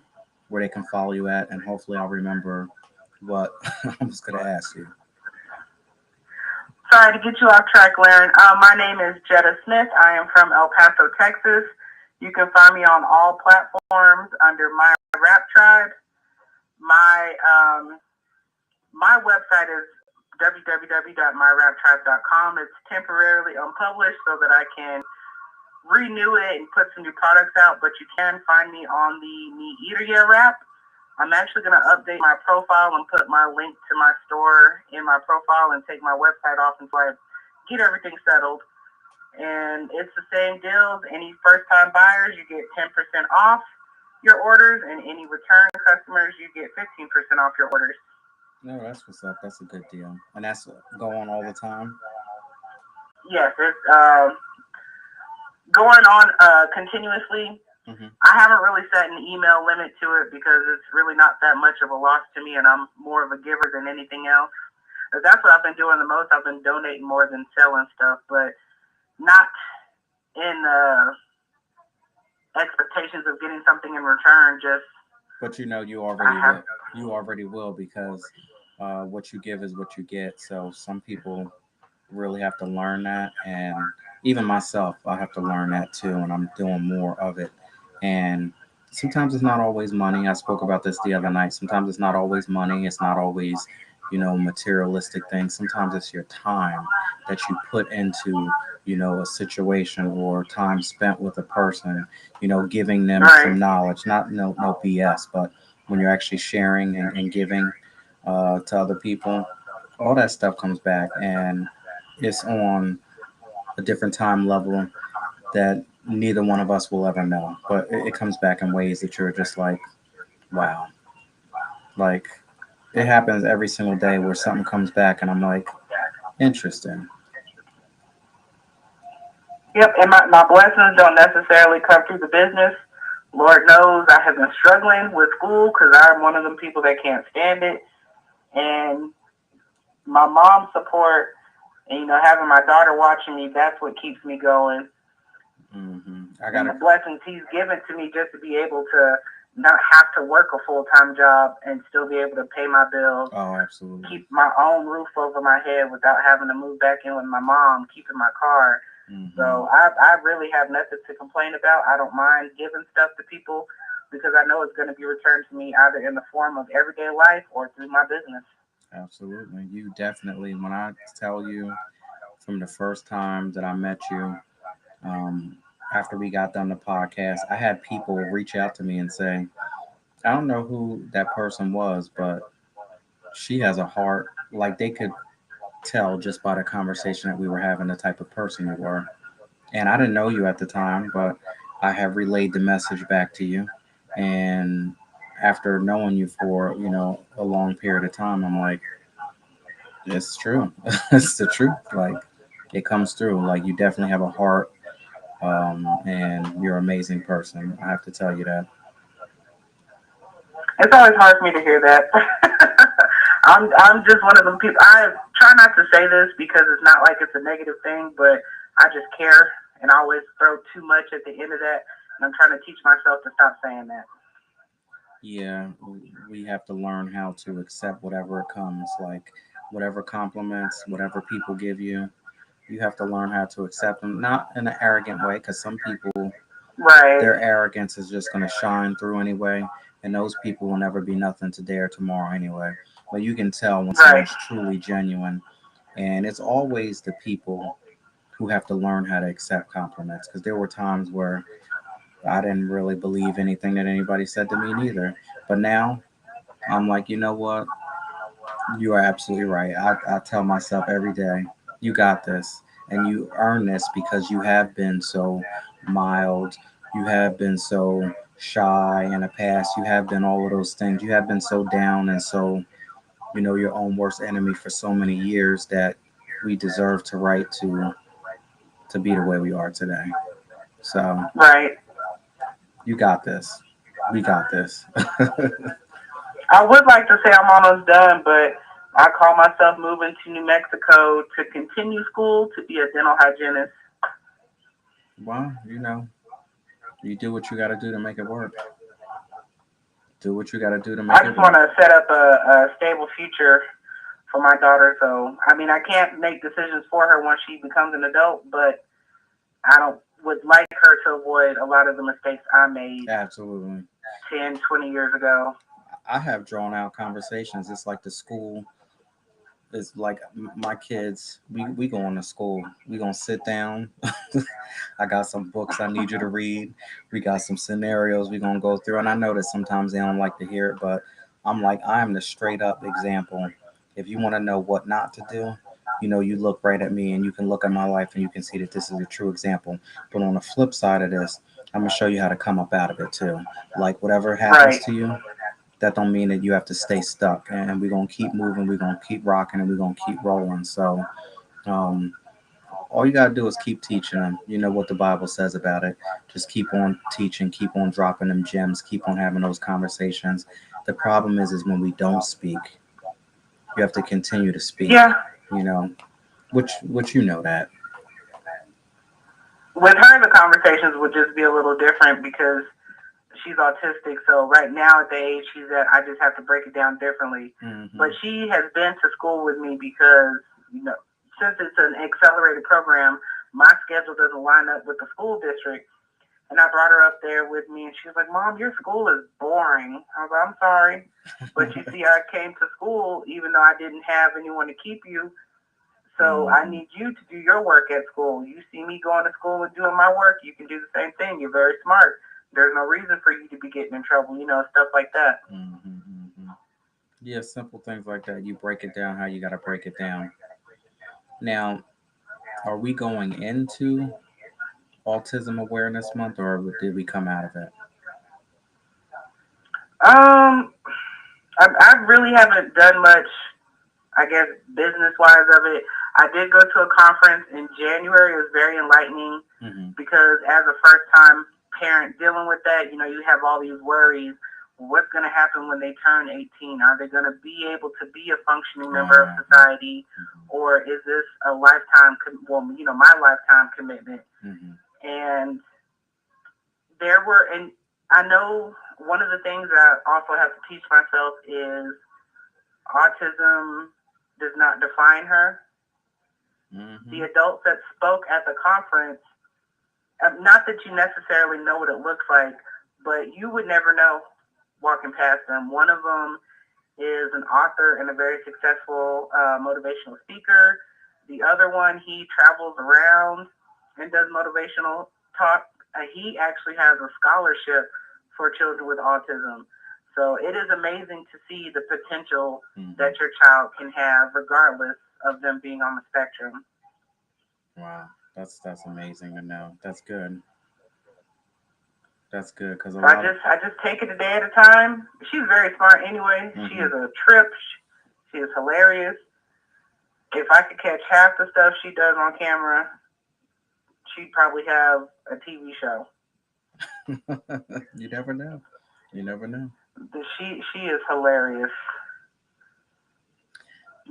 where they can follow you at, and hopefully I'll remember what I was gonna ask you. Sorry to get you off track, Laren. My name is Jetta Smith. I am from El Paso, Texas. You can find me on all platforms under My Rap Tribe. My my website is www.myraptribe.com. It's temporarily unpublished so that I can renew it and put some new products out, but you can find me on the Me Eater Yeah Rap. I'm actually going to update my profile and put my link to my store in my profile and take my website off until I get everything settled. And it's the same deals. Any first-time buyers, you get 10% off your orders, and any return customers, you get 15% off your orders. No, that's what's up. That's a good deal, and that's going all the time. Yes, it's going on continuously. I haven't really set an email limit to it because it's really not that much of a loss to me, and I'm more of a giver than anything else. That's what I've been doing the most. I've been donating more than selling stuff, but not in expectations of getting something in return. Just but you already will because what you give is what you get. So some people really have to learn that, and even myself, I have to learn that too, and I'm doing more of it. And sometimes it's not always money. I spoke about this the other night. Sometimes it's not always money. It's not always, materialistic things. Sometimes it's your time that you put into, a situation or time spent with a person, giving them some knowledge, not no BS, but when you're actually sharing and giving to other people, all that stuff comes back and it's on a different time level that neither one of us will ever know. But it comes back in ways that you're just like, wow. Like it happens every single day where something comes back and I'm like, interesting. Yep, and my blessings don't necessarily come through the business. Lord knows I have been struggling with school because I'm one of them people that can't stand it. And my mom's support and, having my daughter watching me, that's what keeps me going. And the blessings he's given to me just to be able to not have to work a full-time job and still be able to pay my bills. Oh, absolutely. Keep my own roof over my head without having to move back in with my mom, keeping my car. So I really have nothing to complain about. I don't mind giving stuff to people because I know it's going to be returned to me either in the form of everyday life or through my business. Absolutely. You definitely, when I tell you from the first time that I met you, after we got done the podcast, I had people reach out to me and say, I don't know who that person was, but she has a heart. Like they could tell just by the conversation that we were having the type of person you were. And I didn't know you at the time, but I have relayed the message back to you. And after knowing you for, a long period of time, I'm like, it's true. It's the truth. Like it comes through. Like you definitely have a heart, and you're an amazing person. I have to tell you that. It's always hard for me to hear that. I'm just one of them people. I try not to say this because it's not like it's a negative thing, but I just care and I always throw too much at the end of that. And I'm trying to teach myself to stop saying that. Yeah, we have to learn how to accept whatever it comes, like whatever compliments, whatever people give you. You have to learn how to accept them, not in an arrogant way, because some people, Right, their arrogance is just going to shine through anyway, and those people will never be nothing today or tomorrow anyway. But you can tell when right, someone's truly genuine, and it's always the people who have to learn how to accept compliments, because there were times where I didn't really believe anything that anybody said to me neither. But now I'm like, you know what? You are absolutely right. I tell myself every day, you got this. And you earn this because you have been so mild. You have been so shy in the past. You have been all of those things. You have been so down and so, your own worst enemy for so many years that we deserve to right to be the way we are today. So right. you got this. We got this. I would like to say I'm almost done, but I call myself moving to New Mexico to continue school to be a dental hygienist. Well, you do what you got to do to make it work. Do what you got to do to I make it just want work. to set up a stable future for my daughter. So, I mean, I can't make decisions for her once she becomes an adult, but I don't would like her to avoid a lot of the mistakes I made Absolutely. 10, 20 years ago. I have drawn out conversations. It's like the school is like my kids. We going to school. We gonna sit down. I got some books I need you to read. We got some scenarios we gonna go through. And I know that sometimes they don't like to hear it, but I'm like I am the straight up example. If you want to know what not to do, you look right at me and you can look at my life and you can see that this is a true example. But on the flip side of this, I'm gonna show you how to come up out of it too. Like whatever happens Right. to you, that don't mean that you have to stay stuck. And we're gonna keep moving, we're gonna keep rocking, and we're gonna keep rolling. So um, all you gotta do is keep teaching them. You know what the Bible says about it. Just keep on teaching, keep on dropping them gems, keep on having those conversations. The problem is when we don't speak, you have to continue to speak. Yeah. You know, which you know that. With her, the conversations would just be a little different because she's autistic. So right now at the age she's at, I just have to break it down differently. Mm-hmm. But she has been to school with me because, since it's an accelerated program, my schedule doesn't line up with the school district. And I brought her up there with me, and she was like, "Mom, your school is boring." I was like, "I'm sorry, but you see, I came to school even though I didn't have anyone to keep you. So I Mm-hmm. need you to do your work at school. You see me going to school and doing my work. You can do the same thing. You're very smart. There's no reason for you to be getting in trouble, stuff like that." Mm-hmm. Mm-hmm. Yeah, simple things like that. You break it down how you gotta break it down. Now, are we going into Autism Awareness Month, or did we come out of it? Um, I really haven't done much, I guess, business wise of it. I did go to a conference in January. It was very enlightening Mm-hmm. because as a first time parent dealing with that, you have all these worries. What's going to happen when they turn 18? Are they going to be able to be a functioning member of society? Mm-hmm. Or is this a lifetime, my lifetime commitment? Mm-hmm. And and I know one of the things that I also have to teach myself is autism does not define her. The Mm-hmm. adults that spoke at the conference, not that you necessarily know what it looks like, but you would never know walking past them. One of them is an author and a very successful motivational speaker. The other one, he travels around and does motivational talk. He actually has a scholarship for children with autism. So it is amazing to see the potential Mm-hmm. that your child can have, regardless of them being on the spectrum. Wow, that's amazing to know. That's good. That's good because a So I lot of. just I just take it a day at a time. She's very smart anyway. She Mm-hmm. is a trip. She is hilarious. If I could catch half the stuff she does on camera, she'd probably have a TV show. You never know. You never know. She is hilarious.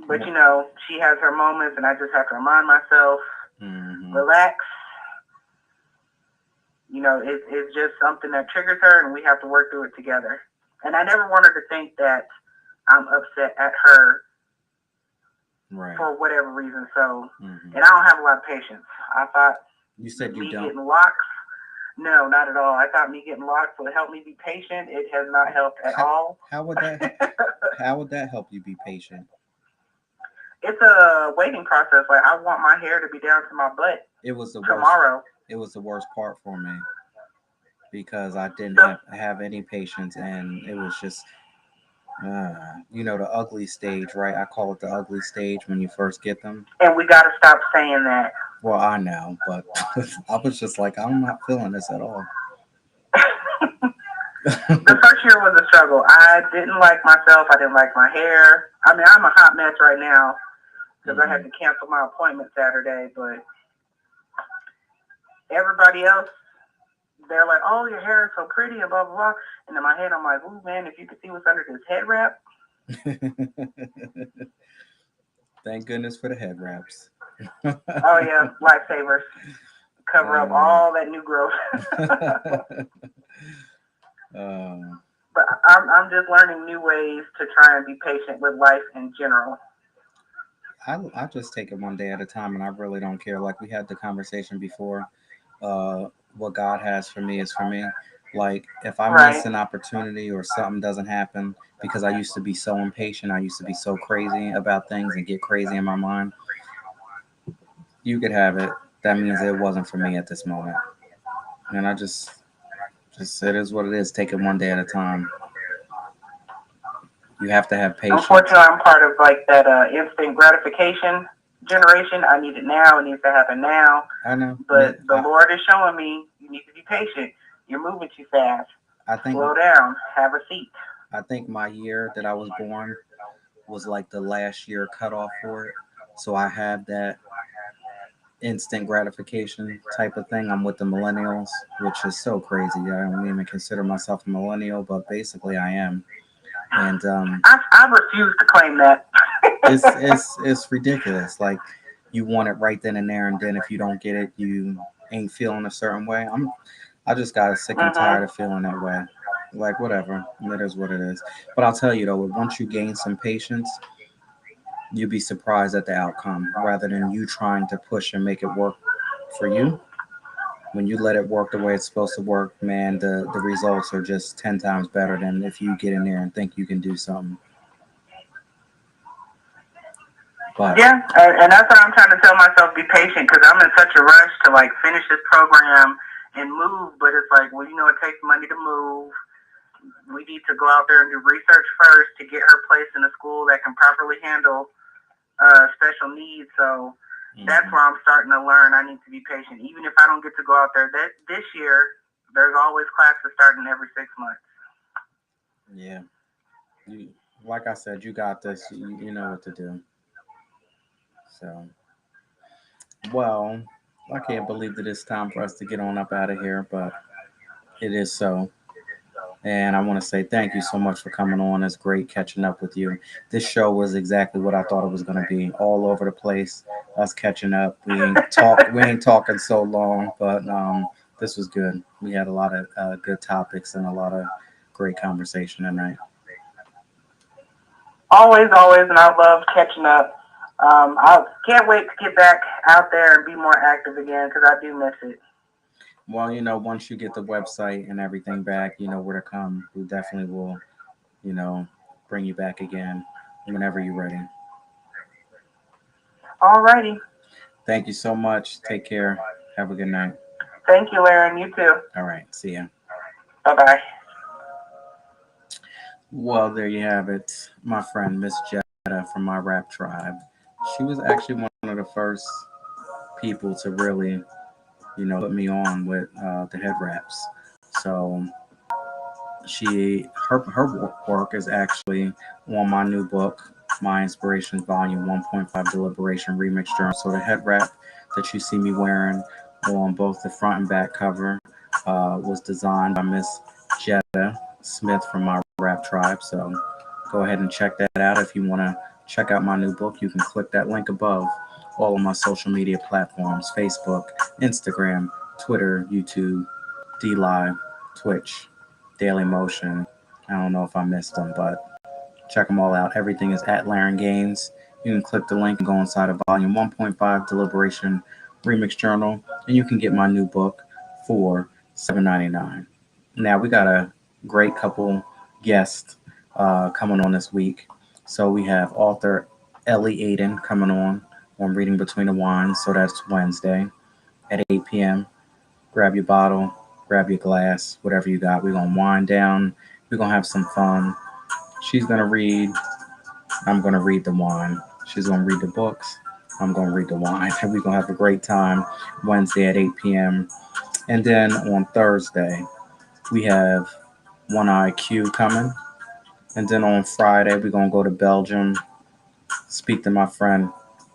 But Well, she has her moments, and I just have to remind myself, mm-hmm. relax, it's just something that triggers her, and we have to work through it together. And I never want her to think that I'm upset at her Right. for whatever reason. So, and I don't have a lot of patience. I thought you said you me don't. getting locks. No, not at all. I thought me getting locks would help me be patient. It has not helped at all. How would that? How would that help you be patient? It's a waiting process. Like, I want my hair to be down to my butt It was the tomorrow. worst. It was the worst part for me because I didn't So, have any patience, and it was just the ugly stage, right? I call it the ugly stage when you first get them. and we got to stop saying that. Well, I know, but I was just like, I'm not feeling this at all. The first year was a struggle. I didn't like myself. I didn't like my hair. I mean, I'm a hot mess right now because I had to cancel my appointment Saturday. But everybody else, they're like, "Oh, your hair is so pretty," and blah blah blah. And in my head, I'm like, "Ooh, man, if you could see what's under this head wrap." Thank goodness for the head wraps. Oh yeah, lifesavers. Cover up all that new growth. But I'm just learning new ways to try and be patient with life in general. I just take it one day at a time, and I really don't care. Like we had the conversation before. What God has for me is for me. Like if I miss Right. an opportunity or something doesn't happen because I used to be so impatient, I used to be so crazy about things and get crazy in my mind. You could have it. That means it wasn't for me at this moment. And I just it is what it is. Take it one day at a time. You have to have patience. Unfortunately, I'm part of like that instant gratification generation. I need it now. It needs to happen now. I know. But the Lord is showing me you need to be patient. You're moving too fast. I think Slow down. Have a seat. I think my year that I was born was like the last year cutoff for it. So I have that instant gratification type of thing. I'm with the millennials, which is so crazy. I don't even consider myself a millennial, but basically I am. And I refuse to claim that. it's ridiculous. Like you want it right then and there, and then if you don't get it, you ain't feeling a certain way. I just got sick and tired of feeling that way. Like whatever, it is what it is. But I'll tell you though, once you gain some patience, you'll be surprised at the outcome rather than you trying to push and make it work for you. When you let it work the way it's supposed to work, man, the results are just 10 times better than if you get in there and think you can do something. But yeah, and that's why I'm trying to tell myself be patient because I'm in such a rush to like finish this program and move. But it's like, well, it takes money to move. We need to go out there and do research first to get her placed in a school that can properly handle special needs. So that's where I'm starting to learn. I need to be patient, even if I don't get to go out there this year. There's always classes starting every 6 months. yeah, like I said, you got this. You know what to do. So, well, I can't believe that it's time for us to get on up out of here, but it is so. And I want to say thank you so much for coming on. It's great catching up with you. This show was exactly what I thought it was going to be. All over the place. Us catching up. We ain't talking so long, but this was good. We had a lot of good topics and a lot of great conversation tonight. Always, always, and I love catching up. I can't wait to get back out there and be more active again because I do miss it. Well, once you get the website and everything back, you know where to come. We definitely will, you know, bring you back again whenever you're ready. Alrighty. Thank you so much. Take care. Have a good night. Thank you, Laren. You too. All right. See ya. Bye bye. Well, there you have it. My friend, Miss Jetta from my rap tribe. She was actually one of the first people to really, put me on with the head wraps. So her work is actually on my new book, My Inspirations Volume 1.5 Deliberation Remix Journal. So the head wrap that you see me wearing on both the front and back cover was designed by Miss Jetta Smith from my rap tribe. So go ahead and check that out. If you want to check out my new book, you can click that link above. All of my social media platforms: Facebook, Instagram, Twitter, YouTube, D Live, Twitch, Daily Motion. I don't know if I missed them, but check them all out. Everything is at Laren Gaines. You can click the link and go inside of Volume 1.5 Deliberation Remix Journal, and you can get my new book for $7.99. Now we got a great couple guests coming on this week. So we have author Ellie Aiden coming on Reading Between the Wines. So that's Wednesday at 8 p.m. Grab your bottle, grab your glass, whatever you got. We're gonna wind down. We're gonna have some fun. She's gonna read. I'm gonna read the wine. She's gonna read the books. I'm gonna read the wine. And we're gonna have a great time Wednesday at 8 p.m. And then on Thursday, we have One Eye Q coming. And then on Friday, we're going to go to Belgium, speak to my friend,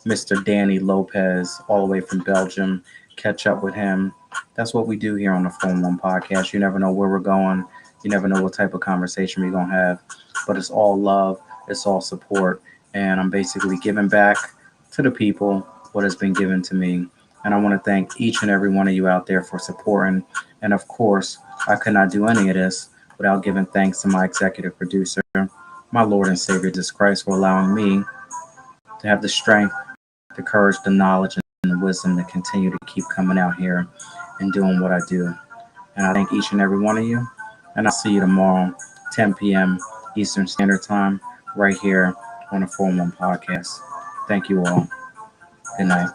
Mr. Danny Lopez, all the way from Belgium, catch up with him. That's what we do here on the Phone One podcast. You never know where we're going. You never know what type of conversation we're going to have. But it's all love, it's all support. And I'm basically giving back to the people what has been given to me. And I want to thank each and every one of you out there for supporting. And of course, I could not do any of this without giving thanks to my executive producer, my Lord and Savior Jesus Christ, for allowing me to have the strength, the courage, the knowledge, and the wisdom to continue to keep coming out here and doing what I do. And I thank each and every one of you. And I'll see you tomorrow, 10 p.m. Eastern Standard Time, right here on the 411 Podcast. Thank you all. Good night.